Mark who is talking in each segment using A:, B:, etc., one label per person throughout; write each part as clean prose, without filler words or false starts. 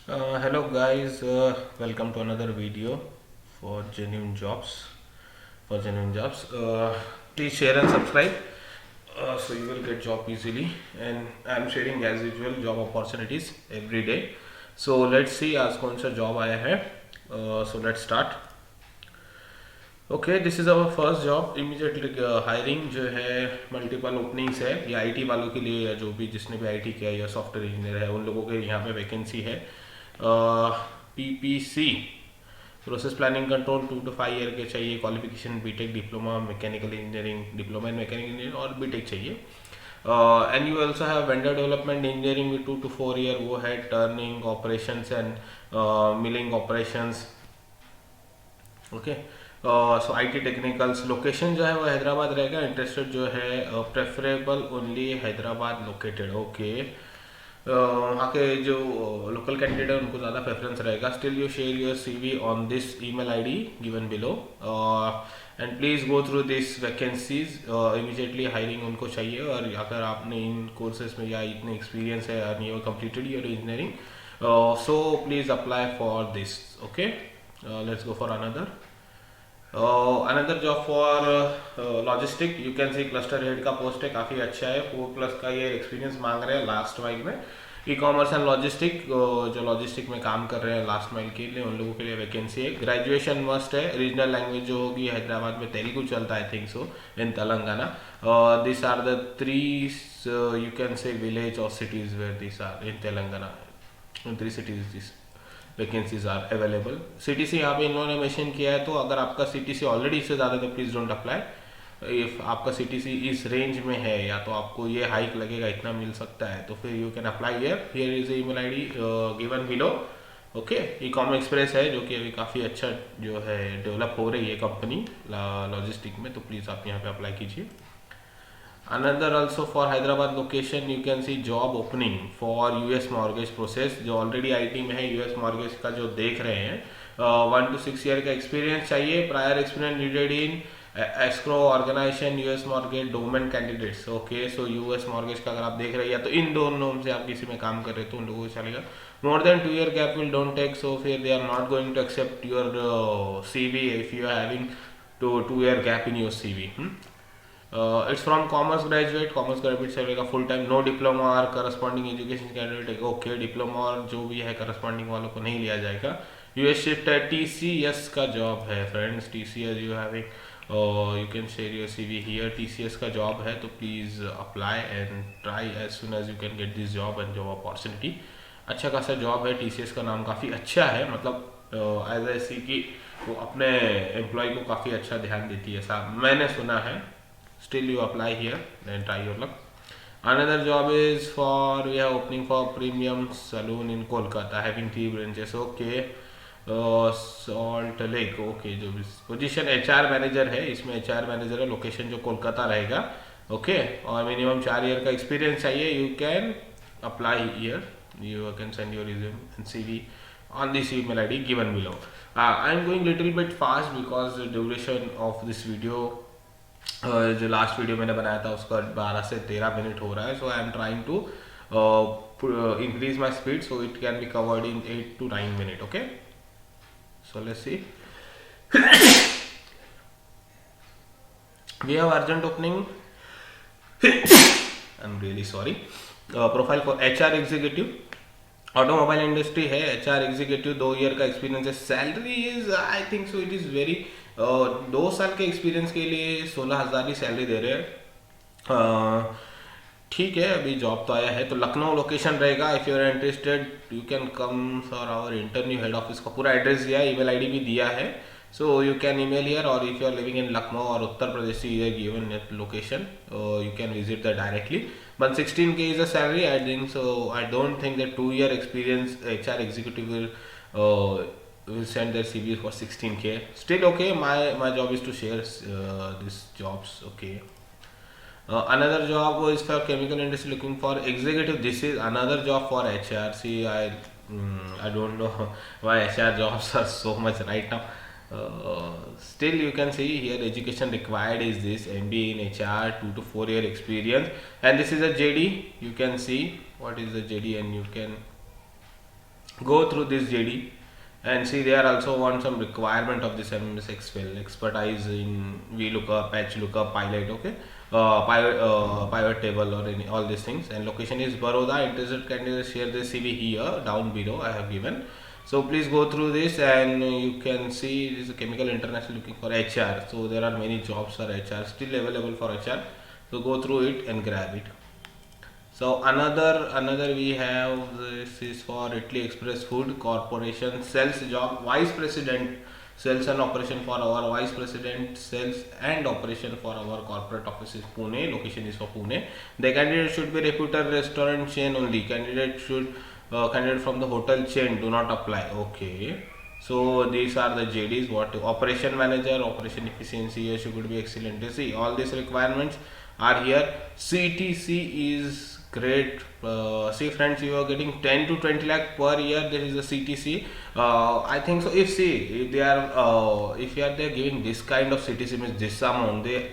A: Hello guys, welcome to another video for genuine jobs. Please share and subscribe so you will get job easily. And I'm sharing as usual job opportunities every day. So let's see आज कौन सा job आया है. So let's start. Okay this is our first job immediately hiring जो है multiple openings है ये IT वालों के लिए या जो भी जिसने भी आईटी किया या सॉफ्टवेयर इंजीनियर है उन लोगों के यहाँ पे वैकेंसी है PPC process planning control 2 to 5 year के चाहिए qualification B Tech diploma mechanical engineering diploma in mechanical engineering और बीटेक चाहिए and you also have vendor development engineering with 2 to 4 year वो है turning operations and milling operations okay so IT technicals location जो है वो हैदराबाद रहेगा इंटरेस्टेड जो है preferable only Hyderabad located okay वहाँ के जो लोकल कैंडिडेट है उनको ज़्यादा प्रेफरेंस रहेगा still you share your CV on this email ID given below and please go through this vacancies immediately hiring उनको चाहिए और अगर आपने इन कोर्सेज में या इतने एक्सपीरियंस है और you completed your engineering so please apply for this okay let's go for another job for logistic you can see cluster head का पोस्ट है काफ़ी अच्छा है 4+ का ये एक्सपीरियंस मांग रहे हैं लास्ट माइल में ई कॉमर्स एंड लॉजिस्टिक जो लॉजिस्टिक में काम कर रहे हैं लास्ट माइल के लिए उन लोगों के लिए वैकेंसी है ग्रेजुएशन मस्ट है रीजनल लैंग्वेज जो होगी हैदराबाद में तेलुगु चलता है I think so in Telangana this are the 3 you can say village और cities where this are in Telangana in 3 cities this vacancies are available CTC यहाँ पे इन्होंने मेंशन किया है तो अगर आपका सीटीसी ऑलरेडी इससे ज़्यादा तो प्लीज़ डोंट अप्लाई इफ़ आपका सीटीसी इस रेंज में है या तो आपको ये हाइक लगेगा इतना मिल सकता है तो फिर you can apply here is email ID given below okay e com express है जो कि अभी काफ़ी अच्छा जो है डेवलप हो रही है कंपनी लॉजिस्टिक में तो प्लीज़ आप यहाँ पे अप्लाई कीजिए Another also for Hyderabad location you can see job opening for US mortgage process जो ऑलरेडी आईटी में है US mortgage का जो देख रहे हैं 1 to 6 ईयर का एक्सपीरियंस चाहिए prior experience needed in escrow organization US mortgage domain candidates okay so US mortgage का अगर आप देख रहे हैं या तो इन दोनों से आप किसी में काम कर रहे हैं तो उन लोगों को चलेगा more than 2 year gap will don't take so फिर they are not going to accept your CV if you are having 2 year gap in your CV it's from commerce graduate चलेगा full time no diploma or corresponding education candidate okay diploma और जो भी है corresponding वालों को नहीं लिया जाएगा यूएस शिफ्ट है टीसीएस का जॉब है friends TCS you having you can share your CV here TCS का जॉब है तो please apply and try as soon as you can get this job and job opportunity अच्छा खासा job है TCS का नाम काफ़ी अच्छा है मतलब एज आई सी कि वो अपने एम्प्लॉय को काफ़ी अच्छा ध्यान देती है साहब मैंने सुना है still you apply here and try your luck another job is for we are opening for premium saloon in Kolkata having 3 branches okay salt lake okay जो पोजीशन एचआर मैनेजर है इसमें एचआर मैनेजर है location जो कोलकाता रहेगा okay और minimum 4 year का experience चाहिए you can apply here you can send your resume and CV on this email ID given below. I am going little bit fast because the duration of this video जो last video मैंने बनाया था उसका 12 से 13 minute हो रहा है so I am trying to increase my speed so it can be covered in 8 to 9 minutes. Okay, so let's see. We have urgent opening. I'm really sorry. Profile for HR executive. Automobile industry है HR executive 2 year का experience है salary is I think so it is very 2 साल के experience के लिए 16,000 की salary दे रहे हैं ठीक है अभी जॉब तो आया है तो लखनऊ लोकेशन रहेगा if you are interested you can come for our interview head office का पूरा एड्रेस दिया है ईमेल आईडी भी दिया है so you can email here or if you are living in Lucknow or Uttar Pradesh either given location you can visit there directly. But 16K is a salary I think so I don't think that 2 year experience HR executive will send their CV for 16K. Still okay, my job is to share these jobs. Okay, another job is for chemical industry looking for executive. This is another job for HR. See I don't know why HR jobs are so much right now. Still you can see here education required is this MBA in HR 2 to 4 year experience and this is a JD. You can see what is the JD and you can Go through this JD and see they are also want some requirement of this MS Excel expertise in VLOOKUP, HLOOKUP, Pilot, okay, pivot table or any all these things. And location is Baroda. Interested candidates share their CV here down below. I have given. So please go through this and you can see this is a Chemical International looking for HR. So there are many jobs for HR still available for HR. So go through it and grab it. So another we have, this is for Italy Express Food Corporation sales job, vice president sales and operation for our vice president sales and operation for our corporate office is Pune. Location is for Pune. The candidate should be reputed restaurant chain only. Candidate from the hotel chain do not apply. Okay. So these are the JDs. What operation manager, operation efficiency here should be excellent. You see all these requirements are here. CTC is great. See friends, you are getting 10 to 20 lakh per year. There is a CTC. I think so. If they are if you are there giving this kind of CTC means this amount, they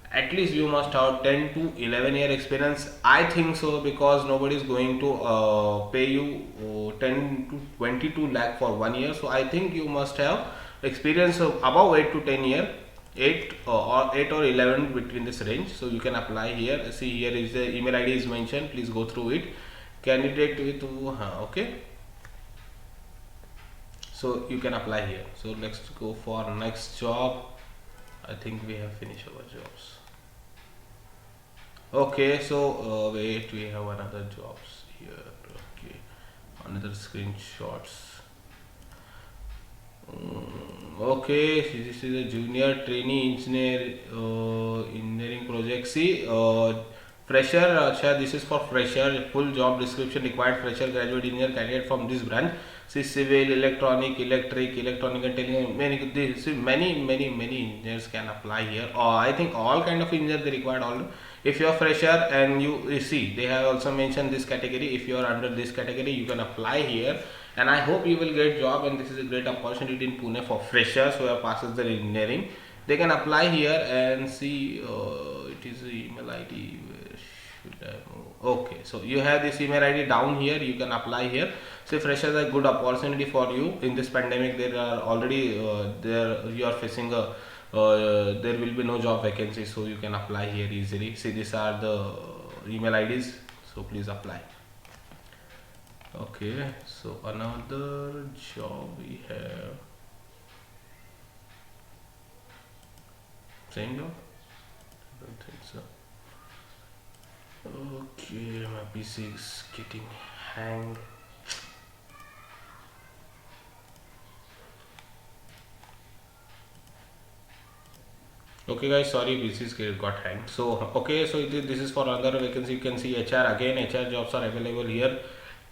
A: at least you must have 10 to 11-year experience. I think so, because nobody is going to pay you 10 to 22 lakh for 1 year. So I think you must have experience of above 8 to 10 year, 8 or 8 or 11 between this range. So you can apply here. See, here is the email ID is mentioned. Please go through it. Candidate with okay. So you can apply here. So let's go for next job. I think we have finished our jobs. Okay, so wait, we have another jobs here. Okay, another screenshots. Okay, this is a junior trainee engineer engineering project. See, fresher. This is for fresher. Full job description required fresher graduate engineer candidate from this branch. See, civil, electronic, electric, electronic and many engineers can apply here. I think all kind of engineers they required all. If you are fresher and you see, they have also mentioned this category. If you are under this category, you can apply here. And I hope you will get job, and this is a great opportunity in Pune for freshers who have passes their engineering. They can apply here and see. It is the email ID. Where should I move? Okay, so you have this email ID down here. You can apply here. So freshers are a good opportunity for you in this pandemic. There are already there you are facing a there will be no job vacancy, so you can apply here easily. See, these are the email IDs. So please apply. Okay, so another job we have. Same job? I don't think so. Okay, my PC is getting hang. Okay guys, sorry, PC got hanged. So okay, so this is for another vacancy. You can see HR again. HR jobs are available here.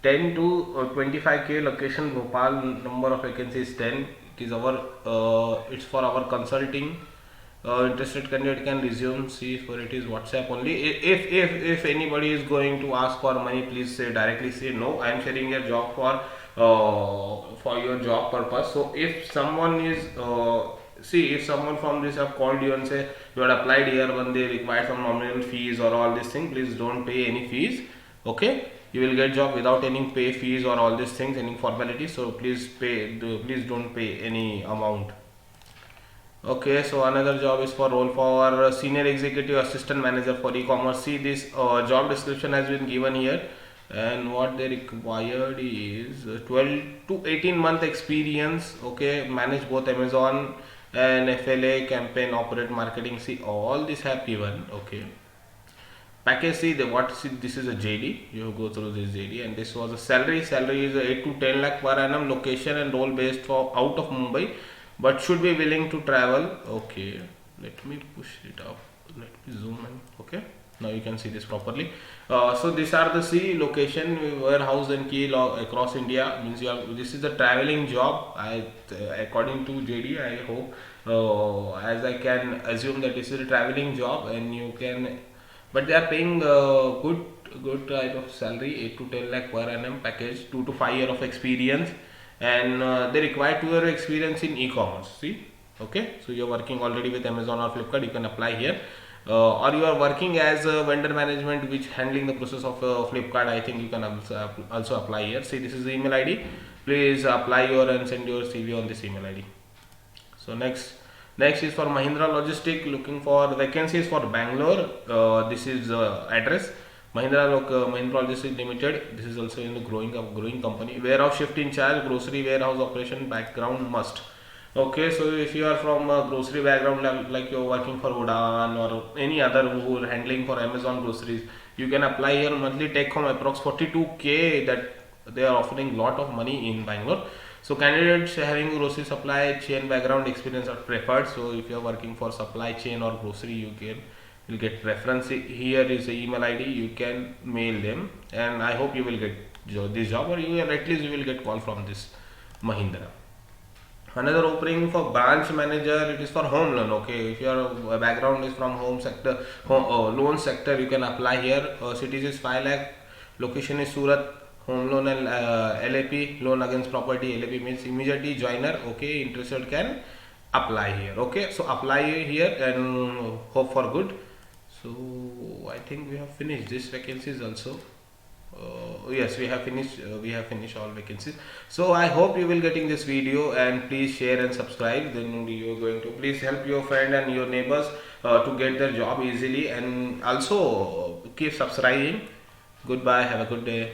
A: 10 to 25k location Bhopal. Number of vacancies 10. It is our it's for our consulting. Interested candidate can resume. See, for it is WhatsApp only. If anybody is going to ask for money, please say directly say no. I am sharing your job for your job purpose. So if someone is see, if someone from this have called you and say you had applied here when they require some nominal fees or all these things, please don't pay any fees. Okay, you will get job without any pay fees or all these things, any formalities. So please please don't pay any amount. Okay, so another job is for role for senior executive assistant manager for e-commerce. See, this job description has been given here, and what they required is 12 to 18 month experience. Okay, manage both Amazon and FLA campaign, operate marketing. See, all this have given. Okay, package. See, see, this is a JD. You go through this JD, and this was a salary. Salary is 8 to 10 lakh per annum. Location and role based for out of Mumbai, but should be willing to travel. Okay, let me push it up. Let me zoom in. Okay, now you can see this properly. So these are the C location, warehouse and key across India. Means you have, this is the traveling job. According to JD, I hope as I can assume that this is a traveling job, and you can, but they are paying good type of salary, 8 to 10 lakh per annum package, 2 to 5 year of experience, and they require 2 year experience in e-commerce. See, okay, so you're working already with Amazon or Flipkart, you can apply here. or you are working as a vendor management which handling the process of Flipkart, I think you can also apply here. See, this is the email ID. Please apply your and send your CV on this email ID. So next is for Mahindra Logistic, looking for vacancies for Bangalore. This is address Mahindra Logistic Limited. This is also in the growing company. Warehouse shift in charge, grocery warehouse operation background must. Okay, so if you are from a grocery background, like you're working for Udaan or any other who are handling for Amazon groceries, you can apply here. Monthly take home approx 42K, that they are offering lot of money in Bangalore. So candidates having grocery supply chain background experience are preferred. So if you are working for supply chain or grocery, you'll get reference. Here is the email ID. You can mail them, and I hope you will get this job, or at least you will get call from this Mahindra. Another opening for branch manager, it is for home loan. Okay, if your background is from home sector, loan sector, you can apply here. Cities is 5 lakh, location is Surat. Home loan and LAP, loan against property. LAP means immediately joiner. Okay, interested can apply here. Okay, so apply here and hope for good. So I think we have finished this vacancies also. Yes, we have finished all vacancies. So I hope you will getting this video, and please share and subscribe. Then you're going to please help your friend and your neighbors to get their job easily, and also keep subscribing. Goodbye, have a good day.